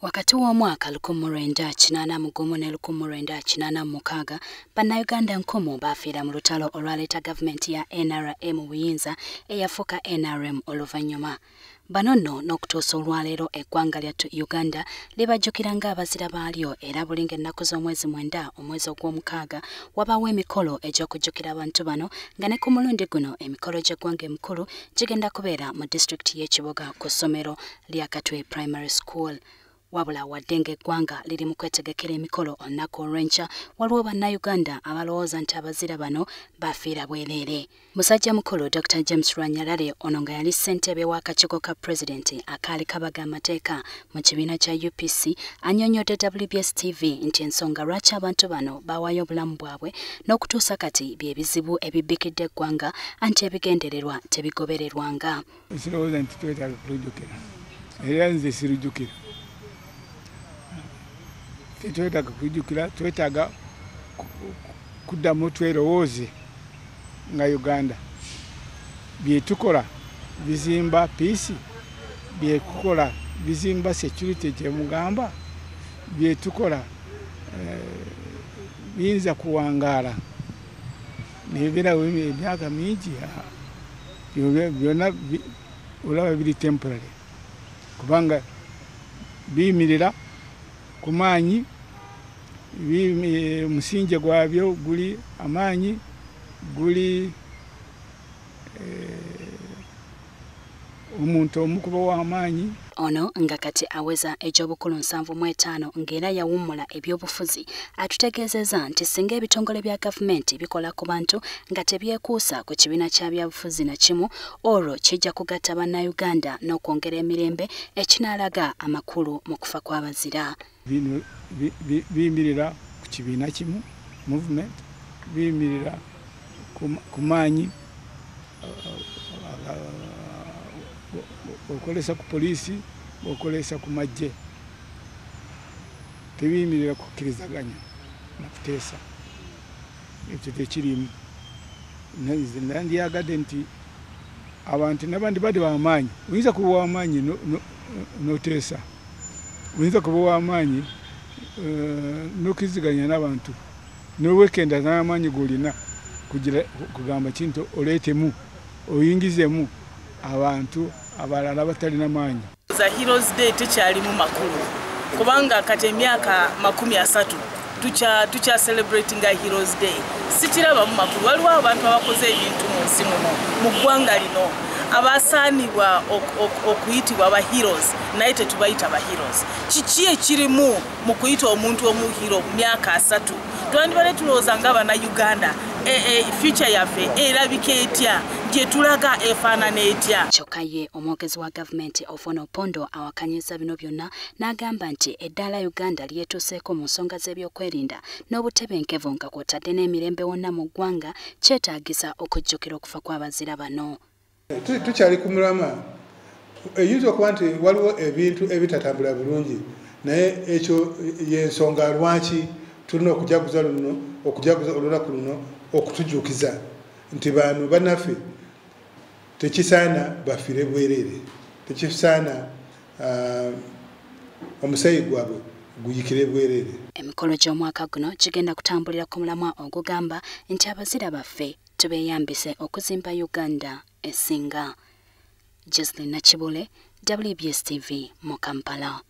Wakati wa mwaka 1981 ne 1986 bannayuganda nkomo bafiira mu lutalo olwaleeta gavumenti ya NRM buyinza eyafuuka NRM oluvannyuma. Bano nno n'okutuusa olwaleero eggwanga lya Uganda libajjukira ng'abazira baalyo era bulinga ennaku z'omwezi 9 omwezi ogw'omukaaga wabaawo emikolo egy'okujjukira abantu bano nga ne ku mulundi guno emikolo gy'eggwanga emikulu gigenda kubeera mu disitulikiti y'Ekibuga ku ssomero lya Katwe Primary School. Wabula wadde ng'eggwanga liri mu kwetegekera emikolo olunaku olw'enkya waliwo bannayuganda abalowooza nti abazira bano bafiira bwereere. Musajja mukulu Dr. James Rwanyalale ono nga yali ssentebe w'akakiiko ka pulezidenti akaali kabaga amateeka mu kibiina kya UPC annyonnyodde WBS TV nti ensonga lwaki abantu bano bawaayo obulamu bwabwe n'okutuusa kati bye bizibu ebibbikidde eggwanga anti ebigendererwa tebigobererwanga. Sirowooza nti twetaaga kulujjukira era nze sirujjukira. Twetaaga kujjukira, twetaaga kuddamu twerowooze nga Uganda byetukola bizimba peace, byetukola bizimba security gyemugamba, byetukola biyinza kuwangaala nebeerawo emyaka mingi byonna olaba biri temporary kubanga biyimirira ku maanyi musinje gwabyo guli amaanyi guli omuntu omukuba w'amaanyi. Ono nga kati aweza egy'obukulu 75 ng'era yawummula ebyobufuzi atutegeezezza nti singa ebitongole bya gavumenti bikola ku bantu nga tebyekuusa ku kibiina kya byabufuzi na kimu olwo kijja kugatta bannayuganda n'okwongera emirembe ekinaalaga amakulu mu kufa kw'abazira. Bino biyimirira ku kibiina kimu movement, biyimirira ku maanyi okolesa ku poliisi okolesa ku magye, tebiyimirira kukkirizaganya nakuteesa ekyo tekirimu. Nandyagadde nti abantu nabandi badde b'amaanyi, oyinza kuba w'amaanyi n'oteesa, oyinza kuba w'amaanyi n'okkiriziganya n'abantu n'owekenda n'amaanyi g'olina kugamba kintu oleetemu oyingizemu abantu abalala batalina maanyi. Za Heroes Day tekyali mu makulu kubanga kati emyaka 30 tucha celebrating Heroes Day. Sikiraba mu makulu, waliwo abantu abakoze ebintu mu nsi muno mu ggwanga lino abasaanibwa okuyitibwa aba heroes naye tetubayita ba heroes. Kiki ekirimu mu kuyita omuntu omuhiro mu myaka 3? Twandibadde tulowooza ng'Abannayuganda future yaffe erabika etya, gye tulaga efaanana etya. Kyokka ye omwogezi wa gavumenti Ofono Opondo awakanyiza bino byonna n'agamba nti eddaala Uganda lyetuuseeko mu nsonga z'ebyokwerinda n'obutebenkevu nga kw'otadde n'emirembe wonna mu ggwanga kyetaagisa okujjukira okufa kw'abazira bano. Tukyali ku mulama, eyinza okuba nti waliwo ebintu ebitatambula bulungi naye ekyo y'ensonga lwaki tulina okujaguza luno, okujaguza olunaku luno okutujjukiza nti bano bannaffe tekisaana bafiire bwereere, tekisaana omusaayi gwabwe guyikire bwereere. Emikolo gy'omwaka guno gigenda kutambulira ku mulamwa ogugamba nti abazira baffe tubeeyambise okuzimba Uganda esinga. Jocelyn Nakibule, WBS TV mu Kampala.